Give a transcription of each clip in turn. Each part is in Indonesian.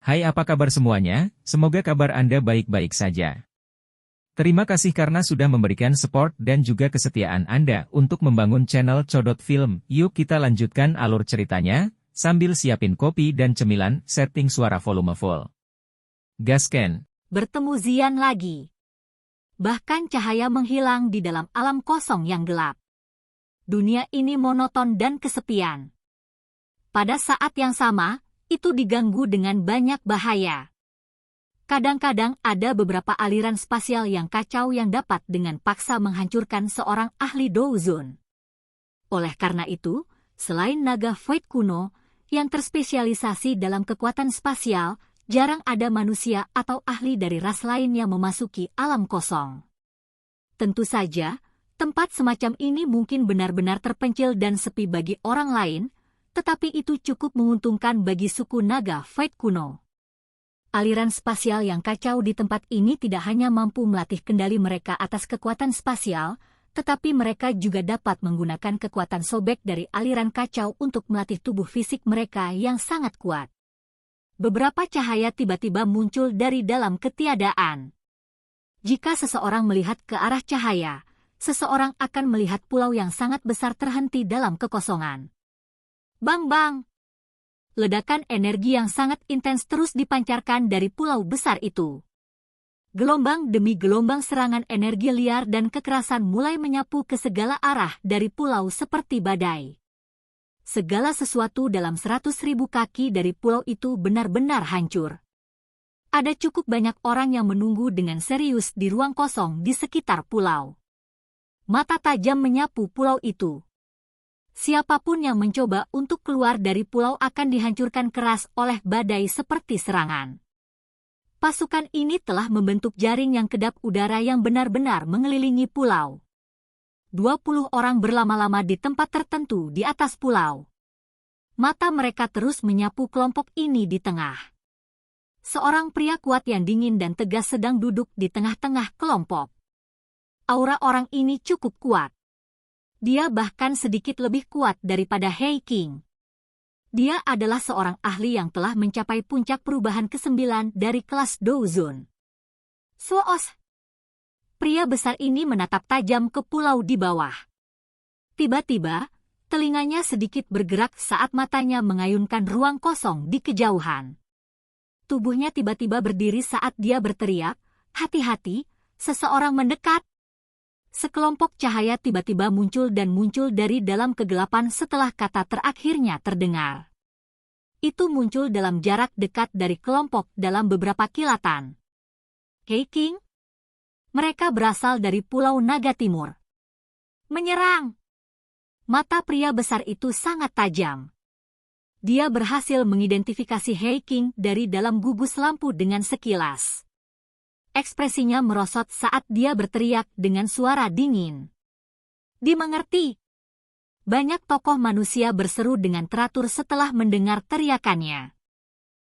Hai, apa kabar semuanya? Semoga kabar Anda baik-baik saja. Terima kasih karena sudah memberikan support dan juga kesetiaan Anda untuk membangun channel Codot Film. Yuk kita lanjutkan alur ceritanya, sambil siapin kopi dan cemilan, setting suara volume full. Gasken. Bertemu Zian lagi. Bahkan cahaya menghilang di dalam alam kosong yang gelap. Dunia ini monoton dan kesepian. Pada saat yang sama, itu diganggu dengan banyak bahaya. Kadang-kadang ada beberapa aliran spasial yang kacau yang dapat dengan paksa menghancurkan seorang ahli Douzun. Oleh karena itu, selain naga Void kuno, yang terspesialisasi dalam kekuatan spasial, jarang ada manusia atau ahli dari ras lain yang memasuki alam kosong. Tentu saja, tempat semacam ini mungkin benar-benar terpencil dan sepi bagi orang lain, tetapi itu cukup menguntungkan bagi suku naga Void kuno. Aliran spasial yang kacau di tempat ini tidak hanya mampu melatih kendali mereka atas kekuatan spasial, tetapi mereka juga dapat menggunakan kekuatan sobek dari aliran kacau untuk melatih tubuh fisik mereka yang sangat kuat. Beberapa cahaya tiba-tiba muncul dari dalam ketiadaan. Jika seseorang melihat ke arah cahaya, seseorang akan melihat pulau yang sangat besar terhenti dalam kekosongan. Bang-bang! Ledakan energi yang sangat intens terus dipancarkan dari pulau besar itu. Gelombang demi gelombang serangan energi liar dan kekerasan mulai menyapu ke segala arah dari pulau seperti badai. Segala sesuatu dalam 100.000 kaki dari pulau itu benar-benar hancur. Ada cukup banyak orang yang menunggu dengan serius di ruang kosong di sekitar pulau. Mata tajam menyapu pulau itu. Siapapun yang mencoba untuk keluar dari pulau akan dihancurkan keras oleh badai seperti serangan. Pasukan ini telah membentuk jaring yang kedap udara yang benar-benar mengelilingi pulau. 20 orang berlama-lama di tempat tertentu di atas pulau. Mata mereka terus menyapu kelompok ini di tengah. Seorang pria kuat yang dingin dan tegas sedang duduk di tengah-tengah kelompok. Aura orang ini cukup kuat. Dia bahkan sedikit lebih kuat daripada Hei King. Dia adalah seorang ahli yang telah mencapai puncak perubahan ke-9 dari kelas Douzun. Soos. Pria besar ini menatap tajam ke pulau di bawah. Tiba-tiba, telinganya sedikit bergerak saat matanya mengayunkan ruang kosong di kejauhan. Tubuhnya tiba-tiba berdiri saat dia berteriak, "Hati-hati, seseorang mendekat!" Sekelompok cahaya tiba-tiba muncul dan muncul dari dalam kegelapan setelah kata terakhirnya terdengar. Itu muncul dalam jarak dekat dari kelompok dalam beberapa kilatan. Hei King? Mereka berasal dari Pulau Naga Timur. Menyerang! Mata pria besar itu sangat tajam. Dia berhasil mengidentifikasi Hei King dari dalam gugus lampu dengan sekilas. Ekspresinya merosot saat dia berteriak dengan suara dingin. Dimengerti. Banyak tokoh manusia berseru dengan teratur setelah mendengar teriakannya.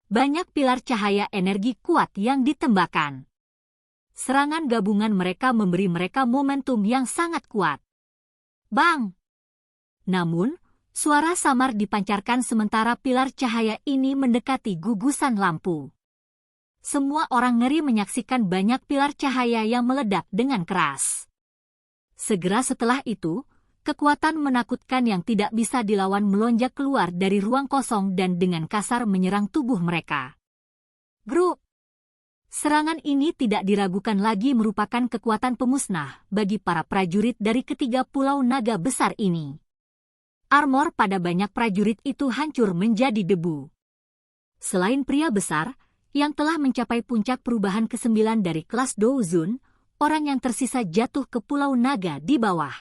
Banyak pilar cahaya energi kuat yang ditembakkan. Serangan gabungan mereka memberi mereka momentum yang sangat kuat. Bang! Namun, suara samar dipancarkan sementara pilar cahaya ini mendekati gugusan lampu. Semua orang ngeri menyaksikan banyak pilar cahaya yang meledak dengan keras. Segera setelah itu, kekuatan menakutkan yang tidak bisa dilawan melonjak keluar dari ruang kosong dan dengan kasar menyerang tubuh mereka. Grup! Serangan ini tidak diragukan lagi merupakan kekuatan pemusnah bagi para prajurit dari ketiga pulau naga besar ini. Armor pada banyak prajurit itu hancur menjadi debu. Selain pria besar, yang telah mencapai puncak perubahan ke-9 dari kelas Douzun, orang yang tersisa jatuh ke Pulau Naga di bawah.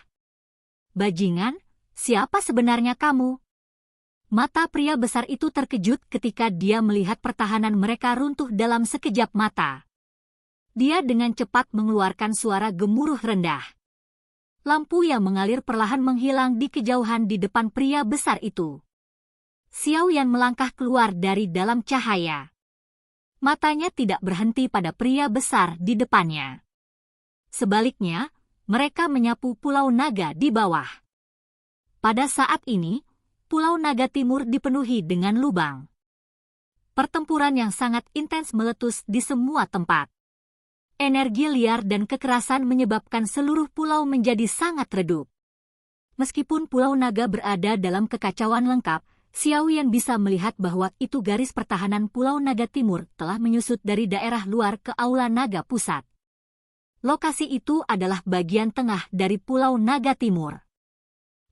Bajingan, siapa sebenarnya kamu? Mata pria besar itu terkejut ketika dia melihat pertahanan mereka runtuh dalam sekejap mata. Dia dengan cepat mengeluarkan suara gemuruh rendah. Lampu yang mengalir perlahan menghilang di kejauhan di depan pria besar itu. Xiao Yan melangkah keluar dari dalam cahaya. Matanya tidak berhenti pada pria besar di depannya. Sebaliknya, mereka menyapu Pulau Naga di bawah. Pada saat ini, Pulau Naga Timur dipenuhi dengan lubang. Pertempuran yang sangat intens meletus di semua tempat. Energi liar dan kekerasan menyebabkan seluruh pulau menjadi sangat redup. Meskipun Pulau Naga berada dalam kekacauan lengkap, Xiao Yan bisa melihat bahwa itu garis pertahanan Pulau Naga Timur telah menyusut dari daerah luar ke Aula Naga Pusat. Lokasi itu adalah bagian tengah dari Pulau Naga Timur.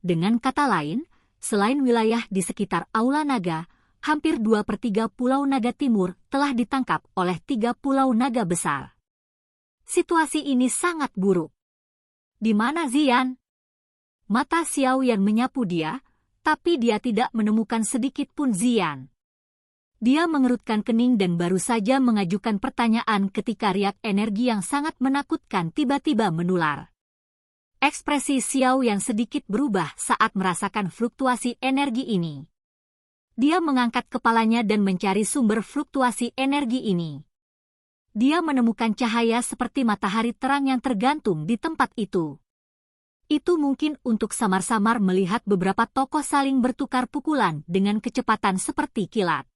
Dengan kata lain, selain wilayah di sekitar Aula Naga, hampir 2/3 Pulau Naga Timur telah ditangkap oleh 3 Pulau Naga besar. Situasi ini sangat buruk. Di mana Ziyan? Mata Xiao Yan menyapu dia, tapi dia tidak menemukan sedikit pun Ziyan. Dia mengerutkan kening dan baru saja mengajukan pertanyaan ketika riak energi yang sangat menakutkan tiba-tiba menular. Ekspresi Xiao Yan sedikit berubah saat merasakan fluktuasi energi ini. Dia mengangkat kepalanya dan mencari sumber fluktuasi energi ini. Dia menemukan cahaya seperti matahari terang yang tergantung di tempat itu. Itu mungkin untuk samar-samar melihat beberapa tokoh saling bertukar pukulan dengan kecepatan seperti kilat.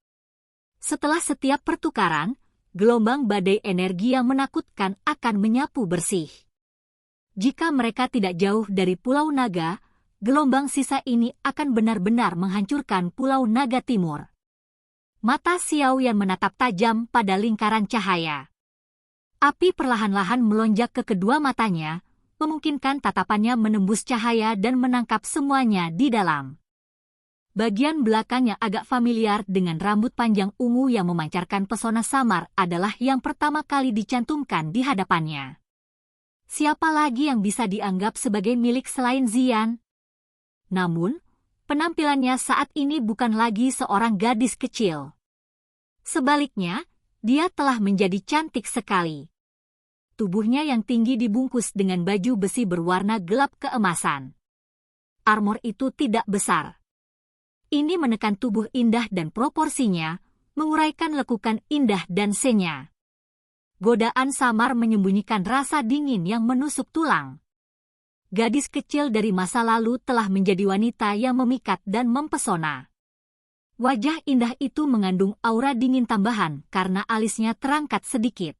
Setelah setiap pertukaran, gelombang badai energi yang menakutkan akan menyapu bersih. Jika mereka tidak jauh dari Pulau Naga, gelombang sisa ini akan benar-benar menghancurkan Pulau Naga Timur. Mata Xiao Yan menatap tajam pada lingkaran cahaya. Api perlahan-lahan melonjak ke kedua matanya, memungkinkan tatapannya menembus cahaya dan menangkap semuanya di dalam. Bagian belakang yang agak familiar dengan rambut panjang ungu yang memancarkan pesona samar adalah yang pertama kali dicantumkan di hadapannya. Siapa lagi yang bisa dianggap sebagai milik selain Ziyan? Namun, penampilannya saat ini bukan lagi seorang gadis kecil. Sebaliknya, dia telah menjadi cantik sekali. Tubuhnya yang tinggi dibungkus dengan baju besi berwarna gelap keemasan. Armor itu tidak besar. Ini menekan tubuh indah dan proporsinya, menguraikan lekukan indah dan senya. Godaan samar menyembunyikan rasa dingin yang menusuk tulang. Gadis kecil dari masa lalu telah menjadi wanita yang memikat dan mempesona. Wajah indah itu mengandung aura dingin tambahan karena alisnya terangkat sedikit.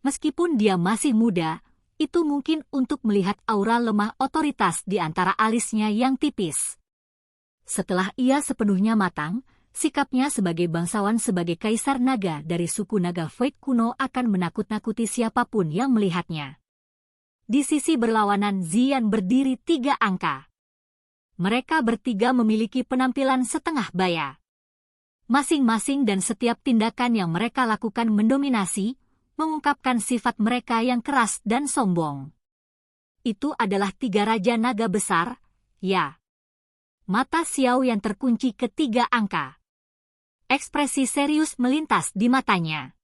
Meskipun dia masih muda, itu mungkin untuk melihat aura lemah otoritas di antara alisnya yang tipis. Setelah ia sepenuhnya matang, sikapnya sebagai bangsawan sebagai Kaisar Naga dari suku Naga Void kuno akan menakut-nakuti siapapun yang melihatnya. Di sisi berlawanan Ziyan berdiri 3 angka. Mereka bertiga memiliki penampilan setengah baya. Masing-masing dan setiap tindakan yang mereka lakukan mendominasi, mengungkapkan sifat mereka yang keras dan sombong. Itu adalah 3 Raja Naga besar, ya. Mata Xiao yang terkunci ke 3 angka. Ekspresi serius melintas di matanya.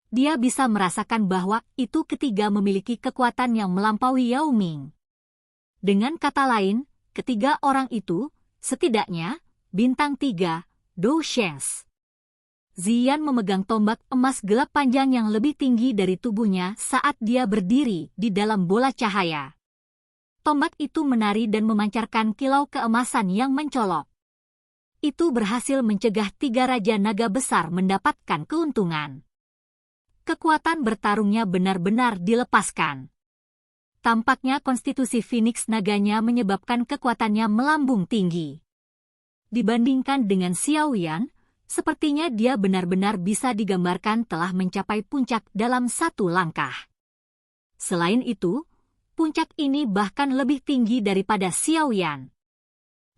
Dia bisa merasakan bahwa itu ketiga memiliki kekuatan yang melampaui Yao Ming. Dengan kata lain, ketiga orang itu, setidaknya, bintang 3, Dou Shengs. Ziyan memegang tombak emas gelap panjang yang lebih tinggi dari tubuhnya saat dia berdiri di dalam bola cahaya. Tombak itu menari dan memancarkan kilau keemasan yang mencolok. Itu berhasil mencegah 3 Raja Naga besar mendapatkan keuntungan. Kekuatan bertarungnya benar-benar dilepaskan. Tampaknya konstitusi Phoenix Naganya menyebabkan kekuatannya melambung tinggi. Dibandingkan dengan Xiao Yan, sepertinya dia benar-benar bisa digambarkan telah mencapai puncak dalam 1 langkah. Selain itu, puncak ini bahkan lebih tinggi daripada Xiao Yan.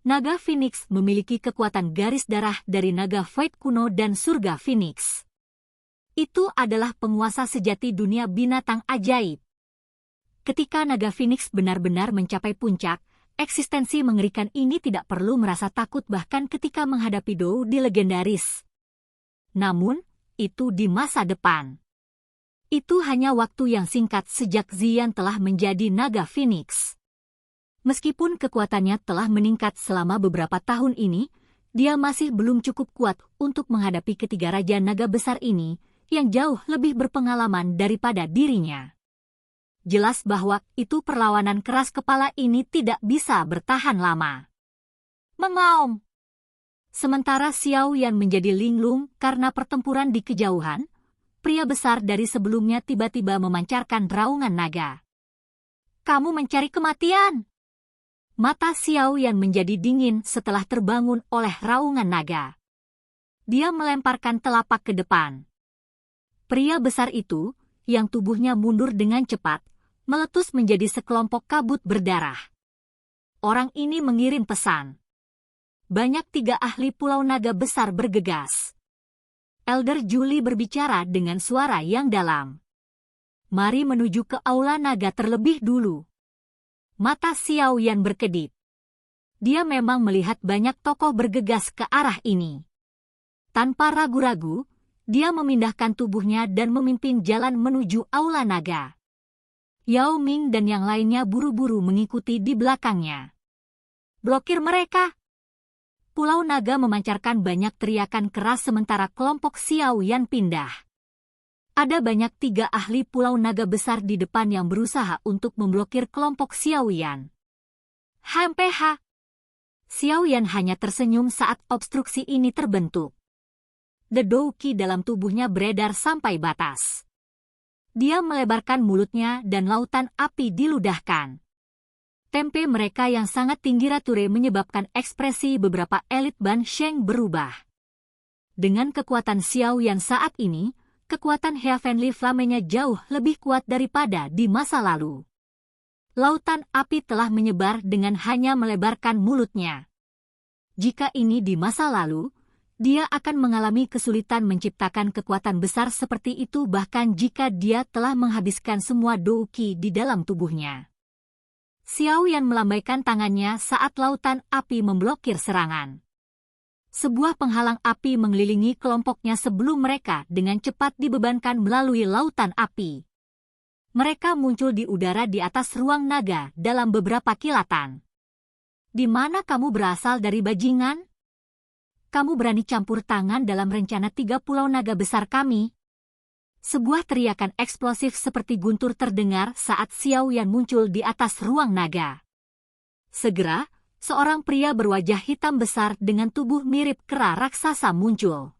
Naga Phoenix memiliki kekuatan garis darah dari Naga Void kuno dan surga Phoenix. Itu adalah penguasa sejati dunia binatang ajaib. Ketika Naga Phoenix benar-benar mencapai puncak, eksistensi mengerikan ini tidak perlu merasa takut bahkan ketika menghadapi Dou di legendaris. Namun, itu di masa depan. Itu hanya waktu yang singkat sejak Ziyan telah menjadi Naga Phoenix. Meskipun kekuatannya telah meningkat selama beberapa tahun ini, dia masih belum cukup kuat untuk menghadapi ketiga Raja Naga besar ini, yang jauh lebih berpengalaman daripada dirinya. Jelas bahwa itu perlawanan keras kepala ini tidak bisa bertahan lama. Mengaum. Sementara Xiao Yan menjadi linglung karena pertempuran di kejauhan, pria besar dari sebelumnya tiba-tiba memancarkan raungan naga. Kamu mencari kematian! Mata Xiao Yan menjadi dingin setelah terbangun oleh raungan naga. Dia melemparkan telapak ke depan. Pria besar itu, yang tubuhnya mundur dengan cepat, meletus menjadi sekelompok kabut berdarah. Orang ini mengirim pesan. Banyak 3 ahli Pulau Naga besar bergegas. Elder Julie berbicara dengan suara yang dalam. Mari menuju ke Aula Naga terlebih dulu. Mata Xiao Yan berkedip. Dia memang melihat banyak tokoh bergegas ke arah ini. Tanpa ragu-ragu, dia memindahkan tubuhnya dan memimpin jalan menuju Aula Naga. Yao Ming dan yang lainnya buru-buru mengikuti di belakangnya. Blokir mereka! Pulau Naga memancarkan banyak teriakan keras sementara kelompok Xiao Yan pindah. Ada banyak 3 ahli Pulau Naga besar di depan yang berusaha untuk memblokir kelompok Xiao Yan. HMPH! Xiao Yan hanya tersenyum saat obstruksi ini terbentuk. Dedouki dalam tubuhnya beredar sampai batas. Dia melebarkan mulutnya dan lautan api diludahkan. Tempe mereka yang sangat tinggi rature menyebabkan ekspresi beberapa elit Ban Sheng berubah. Dengan kekuatan Xiao Yan saat ini, kekuatan Heavenly Flame-nya jauh lebih kuat daripada di masa lalu. Lautan api telah menyebar dengan hanya melebarkan mulutnya. Jika ini di masa lalu, dia akan mengalami kesulitan menciptakan kekuatan besar seperti itu bahkan jika dia telah menghabiskan semua douki di dalam tubuhnya. Xiao Yan melambaikan tangannya saat lautan api memblokir serangan. Sebuah penghalang api mengelilingi kelompoknya sebelum mereka dengan cepat dibebankan melalui lautan api. Mereka muncul di udara di atas ruang naga dalam beberapa kilatan. Di mana kamu berasal dari bajingan? Kamu berani campur tangan dalam rencana 3 pulau naga besar kami? Sebuah teriakan eksplosif seperti guntur terdengar saat Xiao Yan muncul di atas ruang naga. Segera, seorang pria berwajah hitam besar dengan tubuh mirip kera raksasa muncul.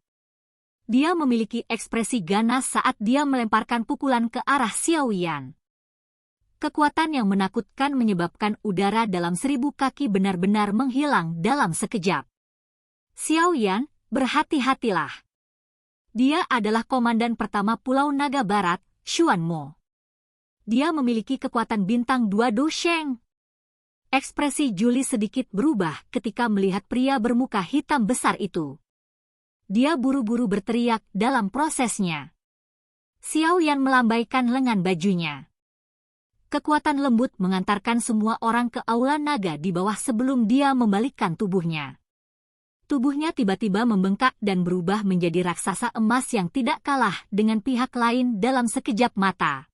Dia memiliki ekspresi ganas saat dia melemparkan pukulan ke arah Xiao Yan. Kekuatan yang menakutkan menyebabkan udara dalam 1000 kaki benar-benar menghilang dalam sekejap. Xiao Yan, berhati-hatilah. Dia adalah komandan pertama Pulau Naga Barat, Xuan Mo. Dia memiliki kekuatan bintang 2 Do Sheng. Ekspresi Julie sedikit berubah ketika melihat pria bermuka hitam besar itu. Dia buru-buru berteriak dalam prosesnya. Xiao Yan melambaikan lengan bajunya. Kekuatan lembut mengantarkan semua orang ke Aula Naga di bawah sebelum dia membalikkan tubuhnya. Tubuhnya tiba-tiba membengkak dan berubah menjadi raksasa emas yang tidak kalah dengan pihak lain dalam sekejap mata.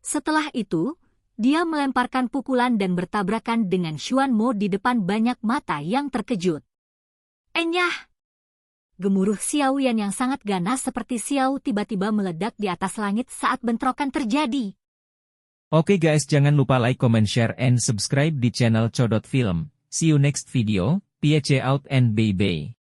Setelah itu, dia melemparkan pukulan dan bertabrakan dengan Xuan Mo di depan banyak mata yang terkejut. Enyah! Gemuruh Xiao Yan yang sangat ganas seperti Xiao tiba-tiba meledak di atas langit saat bentrokan terjadi. Oke guys, jangan lupa like, comment, share, and subscribe di channel Codot Film. See you next video. Peace out and bye-bye.